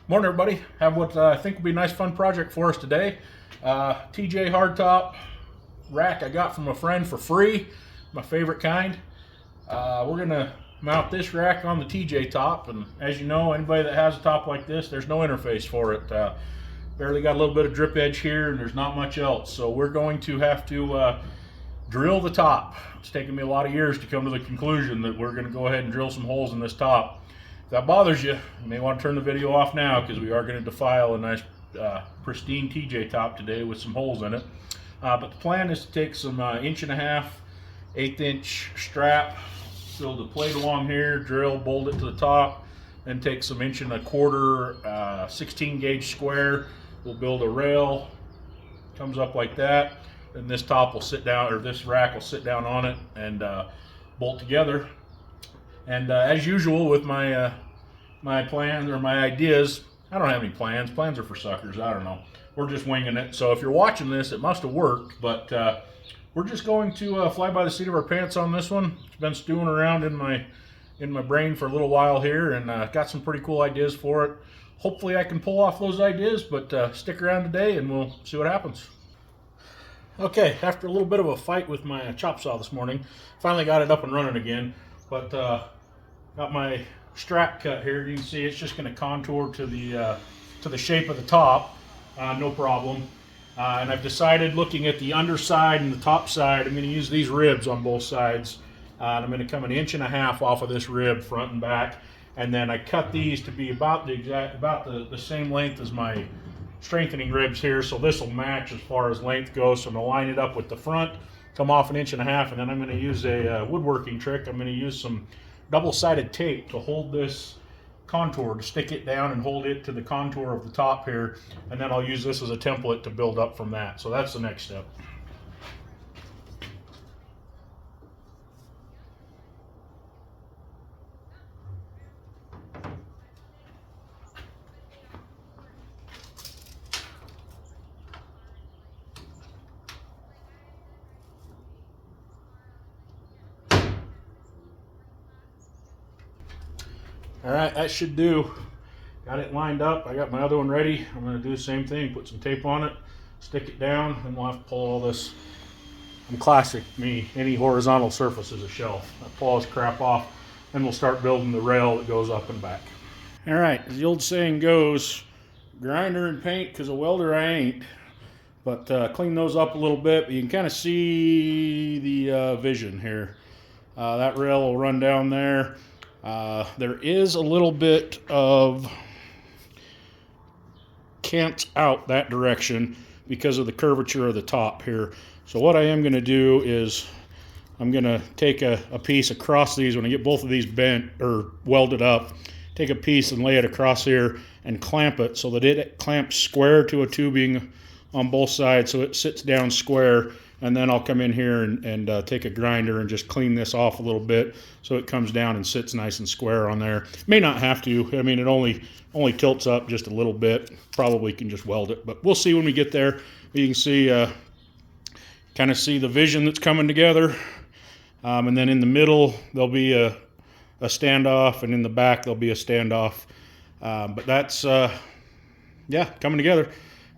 Morning, everybody. Have what I think will be a nice, fun project for us today. TJ hardtop rack I got from a friend for free, my favorite kind. We're gonna mount this rack on the TJ top, and as you know, anybody that has a top like this, there's no interface for it. Barely got a little bit of drip edge here, and there's not much else. So we're going to have to drill the top. It's taken me a lot of years to come to the conclusion that we're going to go ahead and drill some holes in this top. If that bothers you, you may want to turn the video off now, because we are going to defile a nice pristine TJ top today with some holes in it. But the plan is to take some 1.5 inch, 1/8" strap, build a plate along here, drill, bolt it to the top, then take some 1.25 inch 16 gauge square. We'll build a rail, comes up like that, and this top will sit down, or this rack will sit down on it and bolt together. And as usual with my my plans or my ideas, I don't have any plans. Plans are for suckers. I don't know. We're just winging it. So if you're watching this, it must have worked. But we're just going to fly by the seat of our pants on this one. It's been stewing around in my brain for a little while here, and got some pretty cool ideas for it. Hopefully I can pull off those ideas, but stick around today and we'll see what happens. Okay, after a little bit of a fight with my chop saw this morning, finally got it up and running again. But got my strap cut here. You can see it's just going to contour to the shape of the top, no problem. And I've decided, looking at the underside and the top side, I'm going to use these ribs on both sides. And I'm going to come 1.5 inches off of this rib, front and back, and then I cut these to be about the same length as my strengthening ribs here, so this will match as far as length goes. So I'm going to line it up with the front, come off 1.5 inches, and then I'm going to use a woodworking trick. I'm going to use some double-sided tape to hold this contour, to stick it down and hold it to the contour of the top here, and then I'll use this as a template to build up from that. So that's the next step. All right, that should do. Got it lined up. I got my other one ready. I'm going to do the same thing. Put some tape on it, stick it down, and we'll have to pull all this. I'm classic me. Any horizontal surface is a shelf. I pull this crap off, and we'll start building the rail that goes up and back. All right, as the old saying goes, grinder and paint, because a welder I ain't. But clean those up a little bit. But you can kind of see the vision here. That rail will run down there. There is a little bit of cant out that direction because of the curvature of the top here. So what I am going to do is I'm going to take a piece across these. When I get both of these bent or welded up, take a piece and lay it across here and clamp it so that it clamps square to a tubing on both sides, so it sits down square. And then I'll come in here and take a grinder and just clean this off a little bit so it comes down and sits nice and square on there. May not have to. I mean, it only tilts up just a little bit. Probably can just weld it, but we'll see when we get there. You can see, kind of see the vision that's coming together. And then in the middle, there'll be a standoff, and in the back, there'll be a standoff. But that's, yeah, coming together.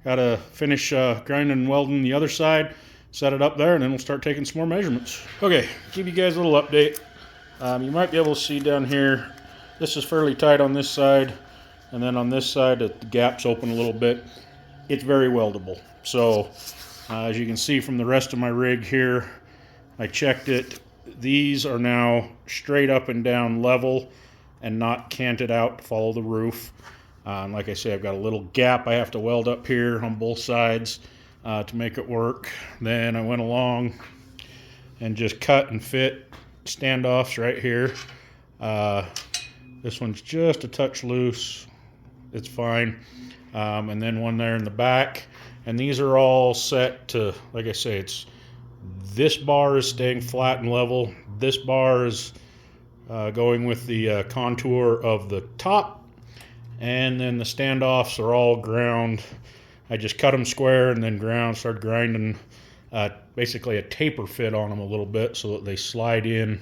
Got to finish grinding and welding the other side. Set it up there, and then we'll start taking some more measurements. Okay, give you guys a little update. You might be able to see down here, this is fairly tight on this side, and then on this side, the gap's open a little bit. It's very weldable. So, as you can see from the rest of my rig here, I checked it. These are now straight up and down level and not canted out to follow the roof. Like I say, I've got a little gap I have to weld up here on both sides to make it work. Then I went along and just cut and fit standoffs right here. This one's just a touch loose. It's fine. And then one there in the back. And these are all set to, like I say, it's this bar is staying flat and level. This bar is going with the contour of the top. And then the standoffs are all ground. I just cut them square and then started grinding basically a taper fit on them a little bit so that they slide in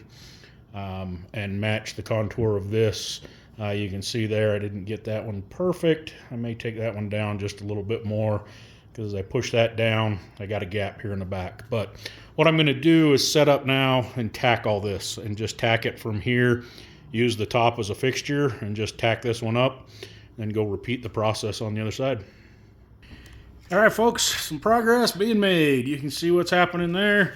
and match the contour of this. You can see there I didn't get that one perfect. I may take that one down just a little bit more, because as I push that down, I got a gap here in the back. But what I'm going to do is set up now and tack all this, and just tack it from here. Use the top as a fixture and just tack this one up, then go repeat the process on the other side. All right, folks, some progress being made. You can see what's happening there.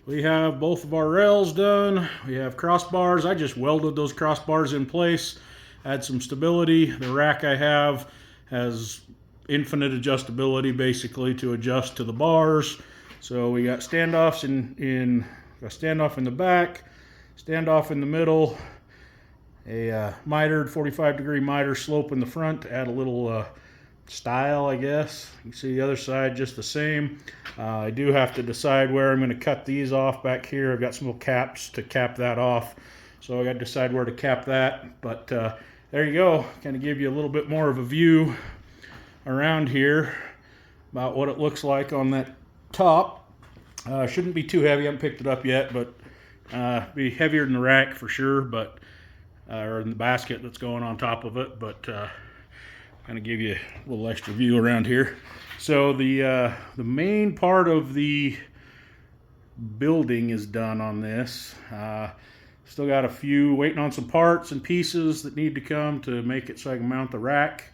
We have both of our rails done. We have crossbars. I just welded those crossbars in place, add some stability. The rack I have has infinite adjustability, basically, to adjust to the bars. So we got standoffs in a standoff in the back, standoff in the middle, a mitered 45-degree miter slope in the front to add a little style, I guess. You can see the other side just the same. I do have to decide where I'm going to cut these off back here. I've got some little caps to cap that off, so I got to decide where to cap that. But there you go. Kind of give you a little bit more of a view around here about what it looks like on that top. Shouldn't be too heavy. I haven't picked it up yet, but be heavier than the rack for sure, but or in the basket that's going on top of it. But kind of give you a little extra view around here. So the main part of the building is done on this. Still got a few waiting on some parts and pieces that need to come to make it so I can mount the rack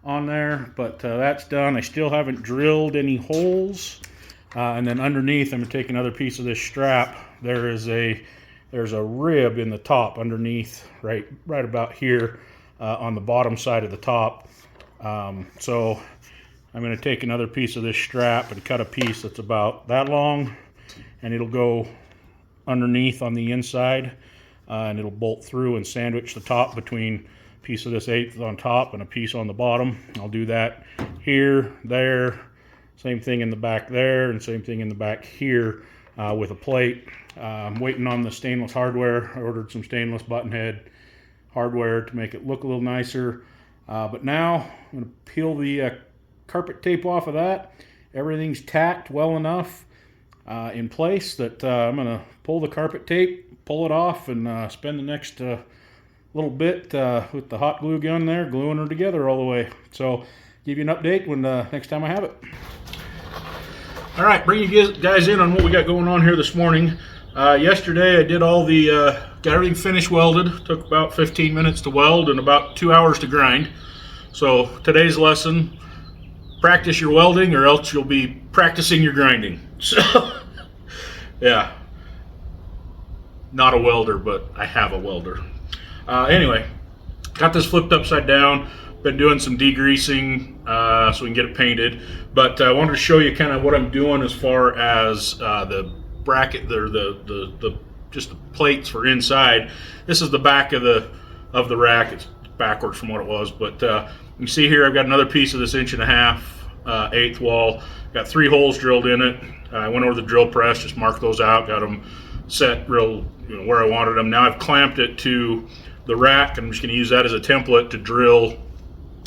on there, but that's done. I still haven't drilled any holes. And then underneath, I'm going to take another piece of this strap. There's a rib in the top underneath, right about here on the bottom side of the top. So I'm going to take another piece of this strap and cut a piece that's about that long, and it'll go underneath on the inside, and it'll bolt through and sandwich the top between a piece of this 1/8 on top and a piece on the bottom. I'll do that here, there, same thing in the back there, and same thing in the back here with a plate. I'm waiting on the stainless hardware. I ordered some stainless button head hardware to make it look a little nicer. But now I'm going to peel the carpet tape off of that. Everything's tacked well enough in place that I'm going to pull the carpet tape, pull it off, and spend the next little bit with the hot glue gun there, gluing her together all the way. So give you an update when next time I have it. All right, bring you guys in on what we got going on here this morning. Yesterday I did all the, got everything finished welded. Took about 15 minutes to weld and about 2 hours to grind. So today's lesson, practice your welding or else you'll be practicing your grinding. So, yeah, not a welder, but I have a welder. Anyway, got this flipped upside down. Been doing some degreasing so we can get it painted. But I wanted to show you kind of what I'm doing as far as the bracket, just the plates for inside. This is the back of the rack. It's backwards from what it was, but you see here I've got another piece of this 1.5 1/8 wall. Got 3 holes drilled in it. I went over the drill press, just marked those out, got them set real, where I wanted them. Now I've clamped it to the rack. I'm just going to use that as a template to drill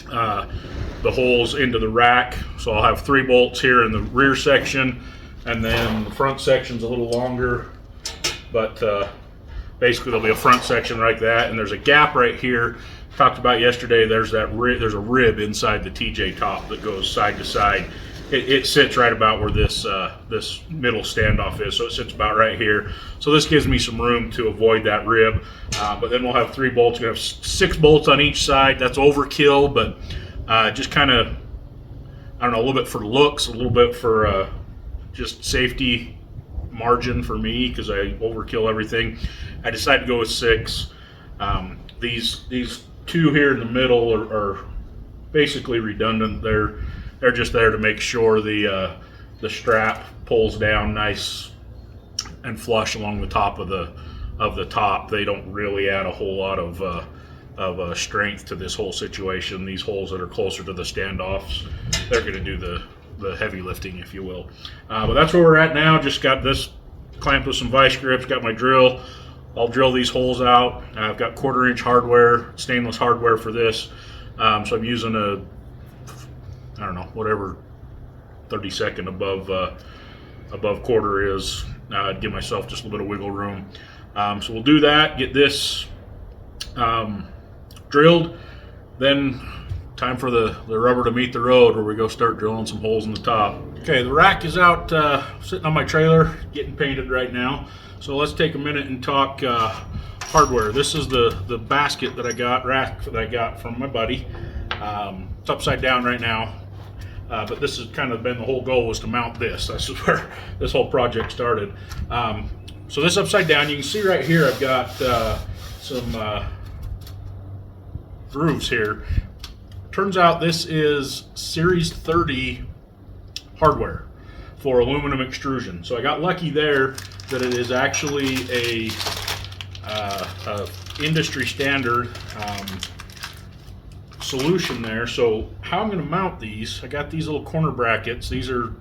the holes into the rack. So I'll have 3 bolts here in the rear section, and then the front section's a little longer, but basically there'll be a front section like that, and there's a gap right here. Talked about yesterday, there's a rib inside the TJ top that goes side to side. It sits right about where this middle standoff is, so it sits about right here. So this gives me some room to avoid that rib. But then we'll have 3 bolts. We're gonna have 6 bolts on each side. That's overkill, but just kind of, I don't know, a little bit for looks, a little bit for just safety margin for me, because I overkill everything. I decided to go with 6. These 2 here in the middle are basically redundant. They're just there to make sure the strap pulls down nice and flush along the top of the top. They don't really add a whole lot of strength to this whole situation. These holes that are closer to the standoffs, they're going to do the heavy lifting, if you will. But that's where we're at now. Just got this clamped with some vice grips. Got my drill. I'll drill these holes out. I've got 1/4 inch hardware, stainless hardware for this. So I'm using I don't know, whatever 32nd above quarter is. I'd give myself just a little bit of wiggle room. So we'll do that, get this drilled. Then time for the rubber to meet the road, where we go start drilling some holes in the top. Okay, the rack is out sitting on my trailer, getting painted right now. So let's take a minute and talk hardware. This is the basket that I got, rack that I got from my buddy. It's upside down right now, but this has kind of been the whole goal, was to mount this. That's where this whole project started. So this upside down, you can see right here, I've got some grooves here. Turns out this is Series 30 hardware for aluminum extrusion. So I got lucky there that it is actually a industry standard solution there. So how I'm going to mount these, I got these little corner brackets. These are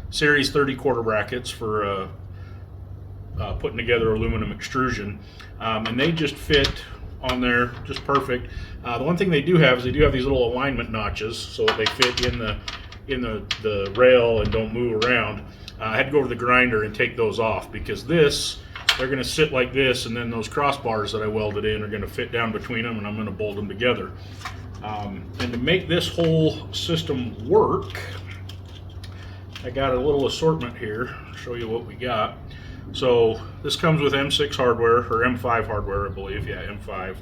Series 30 quarter brackets for putting together aluminum extrusion, and they just fit on there just perfect. The one thing they do have is they do have these little alignment notches, so they fit in the rail and don't move around. I had to go to the grinder and take those off, because they're going to sit like this, and then those crossbars that I welded in are going to fit down between them, and I'm going to bolt them together. And to make this whole system work, I got a little assortment here. I'll show you what we got. So this comes with M6 hardware, or M5 hardware, I believe. Yeah, M5.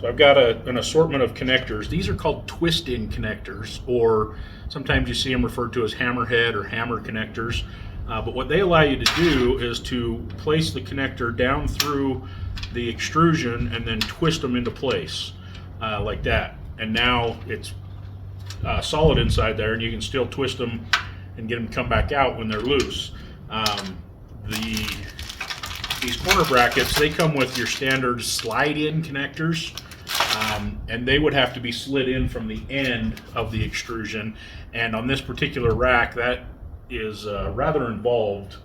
So I've got an assortment of connectors. These are called twist-in connectors, or sometimes you see them referred to as hammerhead or hammer connectors. But what they allow you to do is to place the connector down through the extrusion and then twist them into place like that. And now it's solid inside there, and you can still twist them and get them to come back out when they're loose. These corner brackets, they come with your standard slide-in connectors, and they would have to be slid in from the end of the extrusion. And on this particular rack, that is rather involved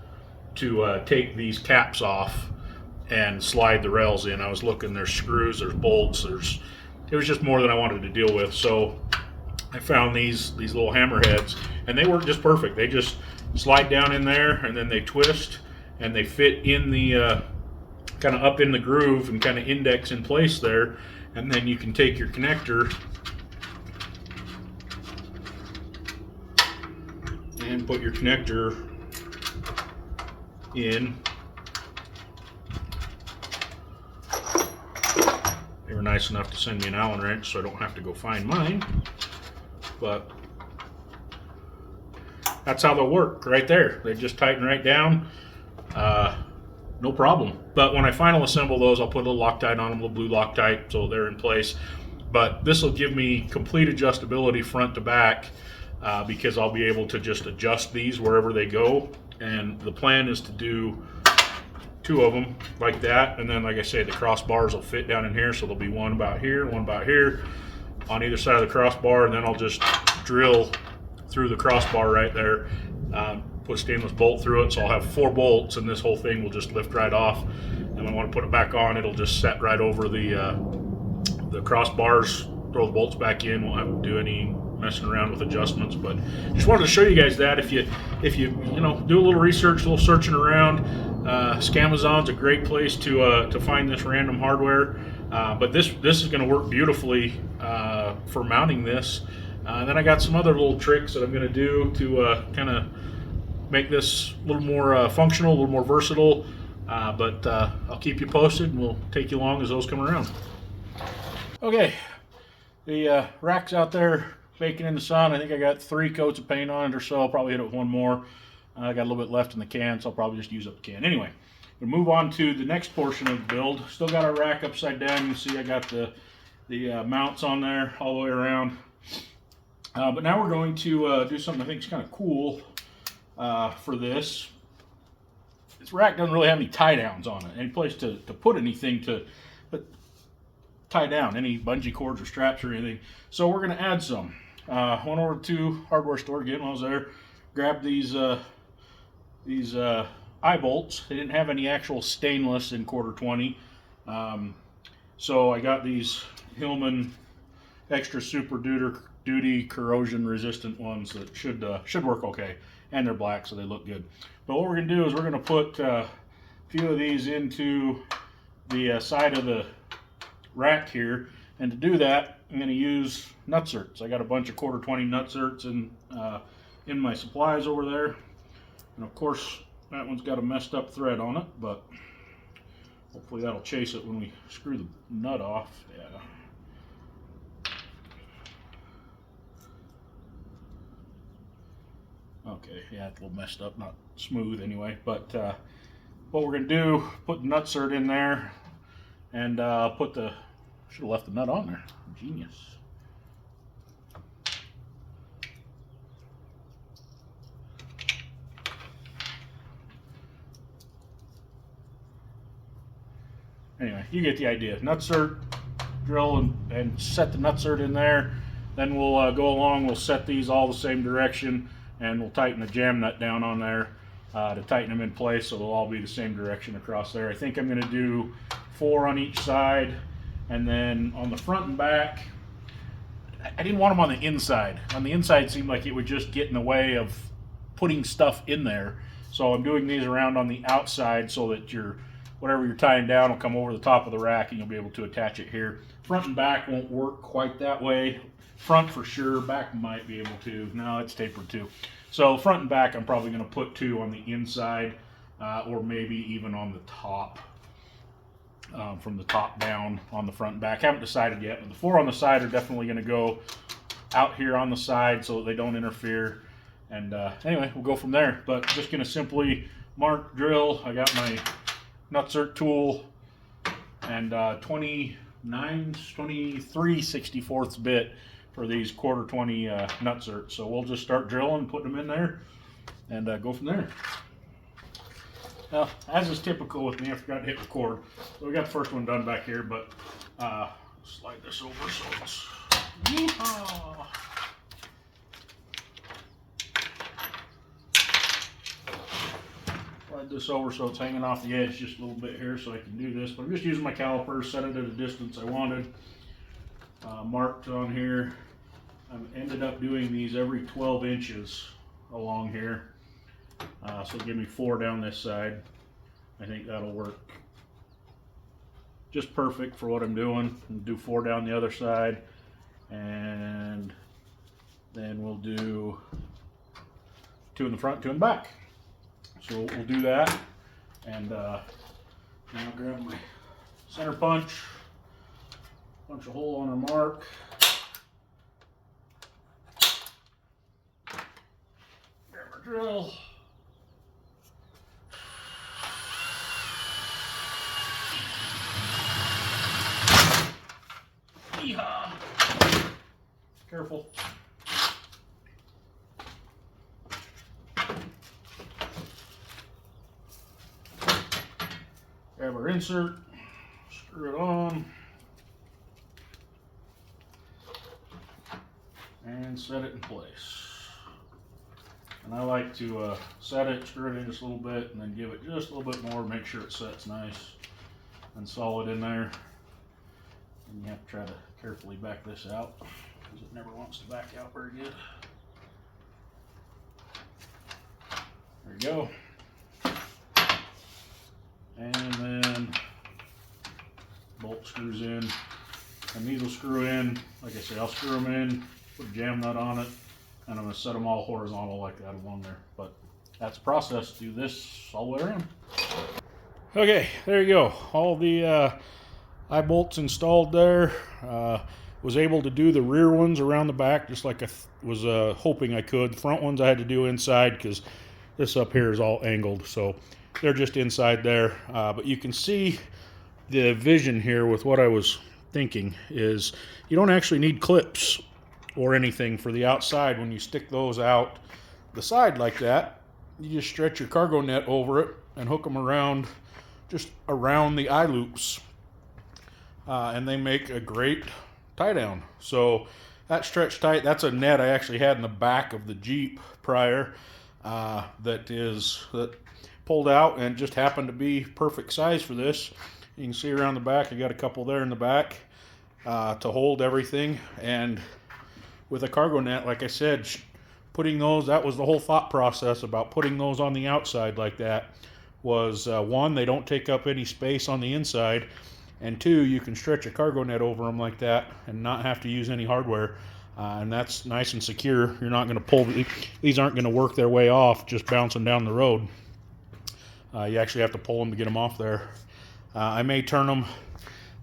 to take these caps off and slide the rails in. I was looking, there's screws, there's bolts, it was just more than I wanted to deal with. So I found these little hammerheads, and they work just perfect. They just slide down in there, and then they twist, and they fit in the kind of up in the groove and kind of index in place there. And then you can take your connector and put your connector in. They were nice enough to send me an Allen wrench, so I don't have to go find mine, but that's how they'll work right there. They just tighten right down, no problem. But when I final assemble those, I'll put a little Loctite on them, a little blue Loctite, so they're in place. But this will give me complete adjustability front to back, because I'll be able to just adjust these wherever they go. And the plan is to do 2 of them like that, and then, like I say, the crossbars will fit down in here, so there'll be one about here, one about here on either side of the crossbar, and then I'll just drill through the crossbar right there, put a stainless bolt through it, so I'll have 4 bolts, and this whole thing will just lift right off. And when I want to put it back on, it'll just set right over the crossbars, throw the bolts back in. Won't have to do any messing around with adjustments. But just wanted to show you guys that if you do a little research, a little searching around, Scamazon's a great place to find this random hardware. But this is going to work beautifully for mounting this. And then I got some other little tricks that I'm going to do to kind of make this a little more functional, a little more versatile. But I'll keep you posted, and we'll take you along as those come around. Okay, the rack's out there baking in the sun. I think I got 3 coats of paint on it or so. I'll probably hit it with 1 more. I got a little bit left in the can, so I'll probably just use up the can. Anyway, we'll move on to the next portion of the build. Still got our rack upside down. You can see I got the mounts on there all the way around. But now we're going to do something I think is kind of cool for this. This rack doesn't really have any tie downs on it, any place to put anything to tie down, any bungee cords or straps or anything. So we're going to add some. Went over to hardware store again while I was there, grabbed these eye bolts. They didn't have any actual stainless in 1/4 20, so I got these Hillman extra super duty corrosion resistant ones that should work okay, and they're black, so they look good. But what we're going to do is we're going to put a few of these into the side of the rack here. And to do that, I'm going to use nutserts. I got a bunch of 1/4 20 nutserts in my supplies over there. And of course, that one's got a messed up thread on it, but hopefully that'll chase it when we screw the nut off. Yeah. Okay, yeah, it's a little messed up, not smooth anyway. But what we're gonna do, put the nutsert in there, and should have left the nut on there. Genius. Anyway, you get the idea. Nutsert, drill and set the nutsert in there. Then we'll go along, we'll set these all the same direction, and we'll tighten the jam nut down on there to tighten them in place so they'll all be the same direction across there. I think I'm going to do 4 on each side, and then on the front and back, I didn't want them on the inside. On the inside it seemed like it would just get in the way of putting stuff in there. So I'm doing these around on the outside so that whatever you're tying down will come over the top of the rack and you'll be able to attach it here. Front and back won't work quite that way. Front for sure, back might be able to. No, it's tapered too. So front and back I'm probably going to put 2 on the inside or maybe even on the top. From the top down on the front and back. Haven't decided yet, but the 4 on the side are definitely going to go out here on the side so that they don't interfere. And anyway, we'll go from there. But just going to simply mark, drill. I got my nutsert tool and 23 64ths bit for these 1/4 20 nutserts. So we'll just start drilling, putting them in there, and go from there. Now, as is typical with me, I forgot to hit record. So we got the first one done back here, but slide this over so it's yeehaw. Slide this over so it's hanging off the edge just a little bit here so I can do this. But I'm just using my calipers, set it at a distance I wanted. Marked on here. I've ended up doing these every 12 inches along here. So give me 4 down this side. I think that'll work just perfect for what I'm doing. I'll do 4 down the other side, and then we'll do 2 in the front, 2 in the back. So we'll do that, and now I'll grab my center punch a hole on a mark. Grab our drill. Yeehaw. Careful. Grab our insert, screw it on, and set it in place. And I like to set it, screw it in just a little bit, and then give it just a little bit more, make sure it sets nice and solid in there. And you have to try to carefully back this out because it never wants to back out very good. There you go. And then bolt screws in, and these will screw in. Like I say, I'll screw them in, put a jam nut on it, and I'm going to set them all horizontal like that along there. But that's the process. Do this all the way around. Okay, there you go. All the eye bolts installed there. Was able to do the rear ones around the back just like I was hoping I could. The front ones I had to do inside because this up here is all angled, so they're just inside there. But you can see the vision here with what I was thinking is you don't actually need clips or anything for the outside when you stick those out the side like that. You just stretch your cargo net over it and hook them around, just around the eye loops. And they make a great tie down. So that stretch tight, that's a net I actually had in the back of the Jeep prior that pulled out and just happened to be perfect size for this. You can see around the back, I got a couple there in the back to hold everything. And with a cargo net, like I said, putting those, that was the whole thought process about putting those on the outside like that was one, they don't take up any space on the inside, and 2, you can stretch a cargo net over them like that and not have to use any hardware. And that's nice and secure. You're not going to pull, these aren't going to work their way off just bouncing down the road. You actually have to pull them to get them off there. I may turn them,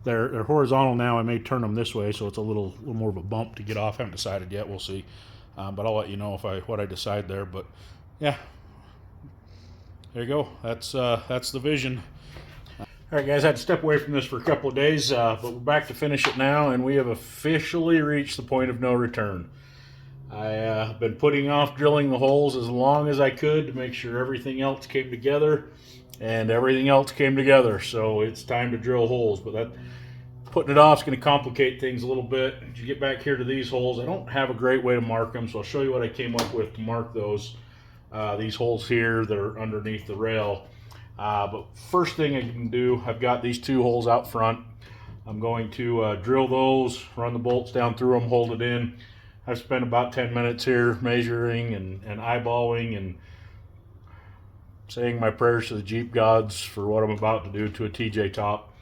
they're horizontal now, I may turn them this way so it's a little more of a bump to get off. I haven't decided yet, we'll see. But I'll let you know what I decide there. But yeah, there you go. That's the vision. All right, guys, I had to step away from this for a couple of days, but we're back to finish it now, and we have officially reached the point of no return. I've been putting off drilling the holes as long as I could to make sure everything else came together, and everything else came together, so it's time to drill holes. But putting it off is going to complicate things a little bit. As you get back here to these holes, I don't have a great way to mark them, so I'll show you what I came up with to mark those. These holes here that are underneath the rail. But first thing I can do, I've got these 2 holes out front. I'm going to drill those, run the bolts down through them, hold it in. I've spent about 10 minutes here measuring and eyeballing and saying my prayers to the Jeep gods for what I'm about to do to a TJ top.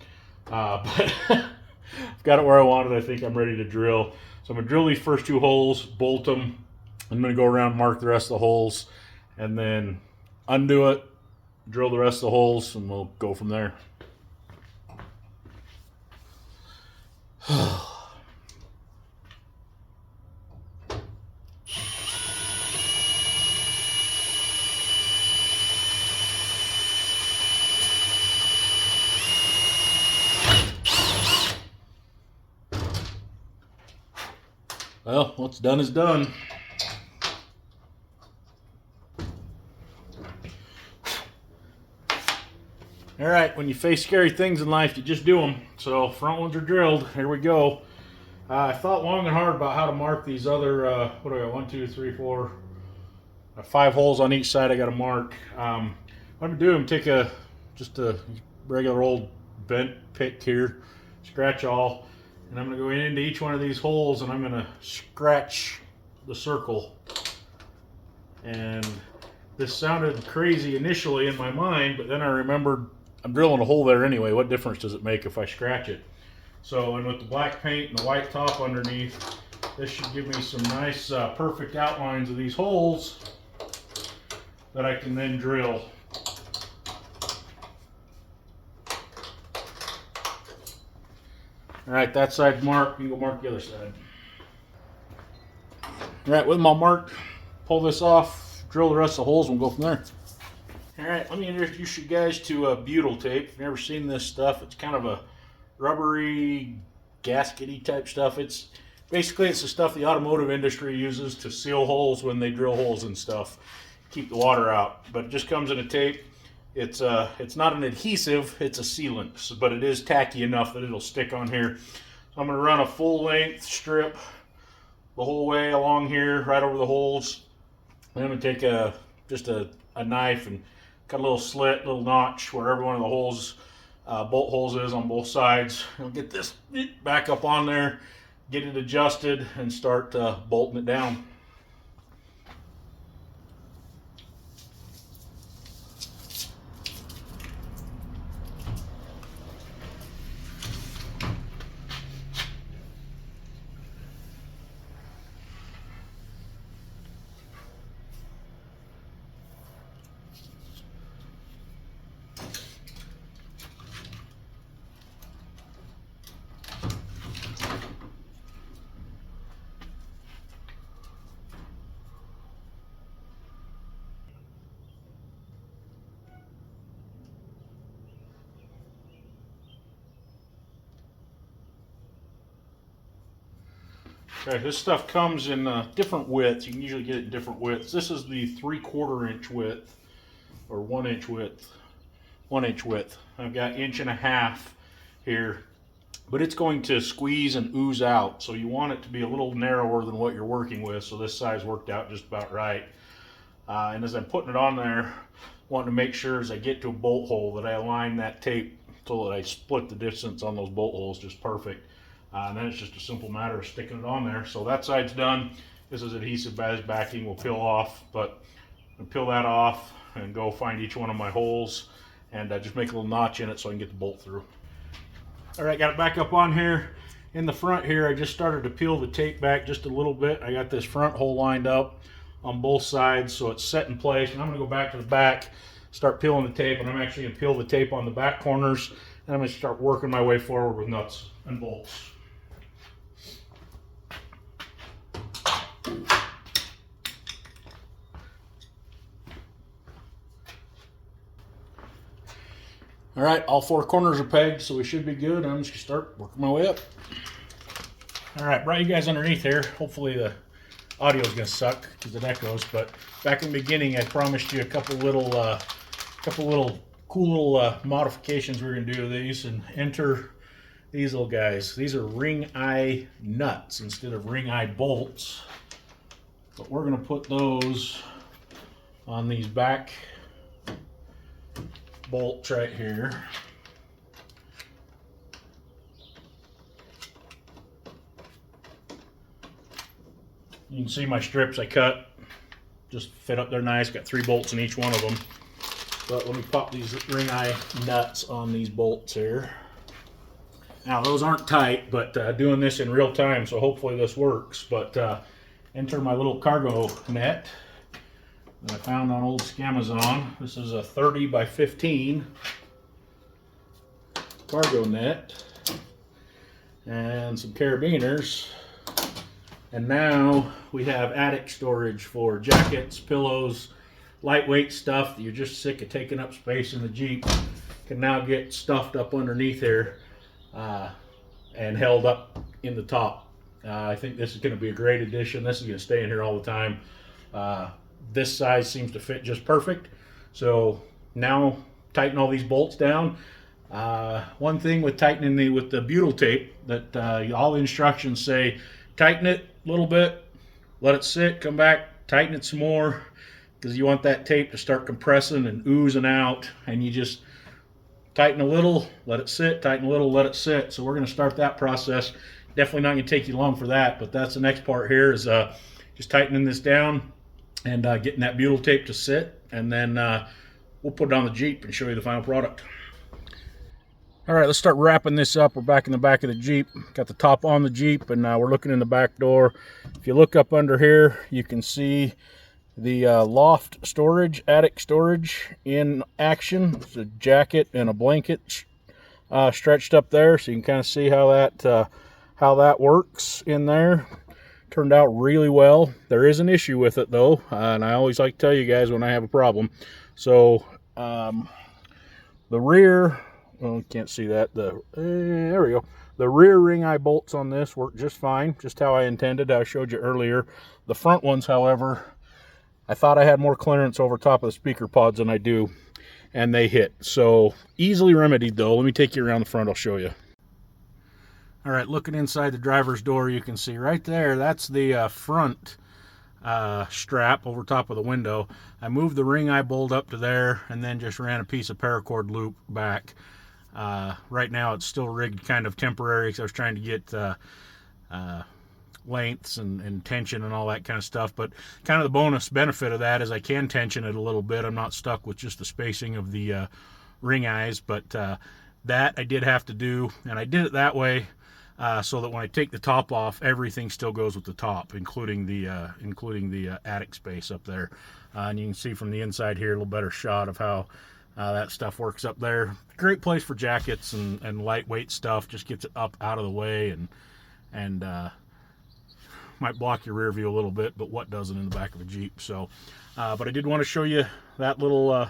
But I've got it where I want it. I think I'm ready to drill. So I'm going to drill these first 2 holes, bolt them. I'm going to go around, mark the rest of the holes, and then undo it, drill the rest of the holes, and we'll go from there. Well, what's done is done. All right, when you face scary things in life, you just do them. So front ones are drilled. Here we go. I thought long and hard about how to mark these other, what do I got, 1, 2, 3, 4, 5 holes on each side I got to mark. What I'm going to do, I'm take just a regular old bent pick here, scratch all, and I'm going to go into each one of these holes and I'm going to scratch the circle. And this sounded crazy initially in my mind, but then I remembered I'm drilling a hole there anyway. What difference does it make if I scratch it? So, and with the black paint and the white top underneath, this should give me some nice perfect outlines of these holes that I can then drill. All right, that side's marked. You can go mark the other side. All right, with them all marked, pull this off, drill the rest of the holes, and we'll go from there. All right, let me introduce you guys to butyl tape. If you've never seen this stuff, it's kind of a rubbery, gaskety type stuff. It's basically the stuff the automotive industry uses to seal holes when they drill holes and stuff, keep the water out. But it just comes in a tape. It's not an adhesive, it's a sealant, but it is tacky enough that it'll stick on here. So I'm going to run a full length strip the whole way along here, right over the holes. And I'm going to take just a knife and cut a little slit, little notch where every one of the holes, bolt holes is on both sides. I'll get this back up on there, get it adjusted, and start bolting it down. Okay, this stuff comes in different widths. You can usually get it in different widths. This is the 3/4 inch width, or 1 inch width. 1 inch width. I've got 1.5 inches here, but it's going to squeeze and ooze out. So you want it to be a little narrower than what you're working with. So this size worked out just about right. And as I'm putting it on there, wanting to make sure as I get to a bolt hole that I align that tape so that I split the distance on those bolt holes just perfect. And then it's just a simple matter of sticking it on there. So that side's done. This is adhesive backing, will peel off, but I'll peel that off and go find each one of my holes and just make a little notch in it so I can get the bolt through. All right, got it back up on here. In the front here, I just started to peel the tape back just a little bit. I got this front hole lined up on both sides, so it's set in place. And I'm gonna go back to the back, start peeling the tape, and I'm actually gonna peel the tape on the back corners, and I'm gonna start working my way forward with nuts and bolts. All right, all four corners are pegged, so we should be good. I'm just gonna start working my way up. All right, brought you guys underneath here. Hopefully the audio is gonna suck because it echoes. But back in the beginning, I promised you a couple little cool little modifications we're gonna do to these, and enter these little guys. These are ring eye nuts instead of ring eye bolts. But we're gonna put those on these back bolts right here. You can see my strips I cut just fit up there nice. Got 3 bolts in each one of them. But let me pop these ring eye nuts on these bolts here. Now those aren't tight, but doing this in real time, so hopefully this works. But enter my little cargo net that I found on old Scamazon. This is a 30 by 15 cargo net and some carabiners. And now we have attic storage for jackets, pillows, lightweight stuff that you're just sick of taking up space in the Jeep. Can now get stuffed up underneath here and held up in the top. I think this is going to be a great addition. This is going to stay in here all the time. This size seems to fit just perfect. So now tighten all these bolts down. One thing with tightening with the butyl tape, that all the instructions say tighten it a little bit, let it sit, come back, tighten it some more, because you want that tape to start compressing and oozing out, and you just tighten a little, let it sit, tighten a little, let it sit. So we're going to start that process. Definitely not going to take you long for that, but that's the next part here, is just tightening this down and getting that butyl tape to sit, and then we'll put it on the Jeep and show you the final product. All right, let's start wrapping this up. We're back in the back of the Jeep. Got the top on the Jeep, and we're looking in the back door. If you look up under here, you can see the loft storage, attic storage in action. It's a jacket and a blanket stretched up there, so you can kind of see how that works in there. Turned out really well. There is an issue with it though, and I always like to tell you guys when I have a problem. So the rear, well, you can't see that. There we go. The rear ring eye bolts on this work just fine, just how I intended. I showed you earlier. The front ones, however, I thought I had more clearance over top of the speaker pods than I do, and they hit. So easily remedied though. Let me take you around the front. I'll show you. All right, looking inside the driver's door, you can see right there, that's the front strap over top of the window. I moved the ring eye bolt up to there and then just ran a piece of paracord loop back. Right now it's still rigged kind of temporary because I was trying to get lengths and tension and all that kind of stuff. But kind of the bonus benefit of that is I can tension it a little bit. I'm not stuck with just the spacing of the ring eyes, but that I did have to do, and I did it that way so that when I take the top off, everything still goes with the top, including the attic space up there. And you can see from the inside here a little better shot of how that stuff works up there. Great place for jackets and lightweight stuff. Just gets it up out of the way and might block your rear view a little bit, but what doesn't in the back of a Jeep? So, but I did want to show you that little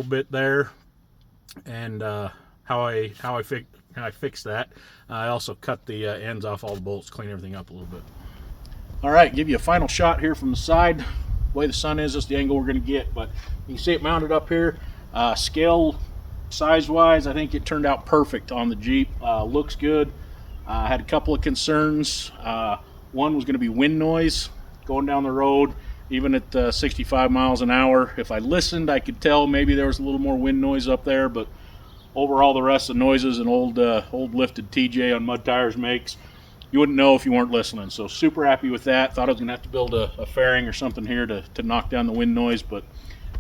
bit there and how I fixed that. I also cut the ends off all the bolts, clean everything up a little bit. All right, give you a final shot here from the side. The way the sun is, that's the angle we're going to get, but you can see it mounted up here. Scale size wise, I think it turned out perfect on the Jeep. Looks good. I had a couple of concerns. One was going to be wind noise going down the road, even at 65 miles an hour. If I listened, I could tell maybe there was a little more wind noise up there, but overall the rest of the noises an old lifted TJ on mud tires makes, you wouldn't know if you weren't listening. So super happy with that. Thought I was going to have to build a fairing or something here to knock down the wind noise, but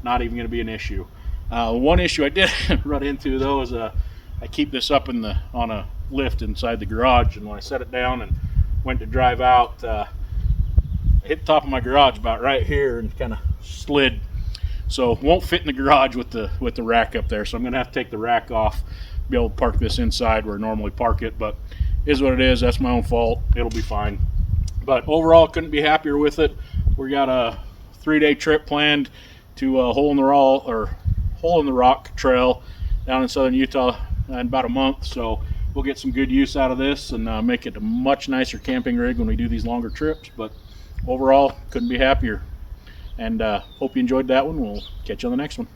not even going to be an issue. One issue I did run into though is I keep this up on a lift inside the garage, and when I set it down and went to drive out, I hit the top of my garage about right here and kind of slid. So it won't fit in the garage with the rack up there. So I'm gonna have to take the rack off, be able to park this inside where I normally park it. But it is what it is. That's my own fault. It'll be fine. But overall, couldn't be happier with it. We got a 3-day trip planned to Hole in the Rock Trail down in southern Utah in about a month. So we'll get some good use out of this and make it a much nicer camping rig when we do these longer trips. But overall, couldn't be happier. And hope you enjoyed that one. We'll catch you on the next one.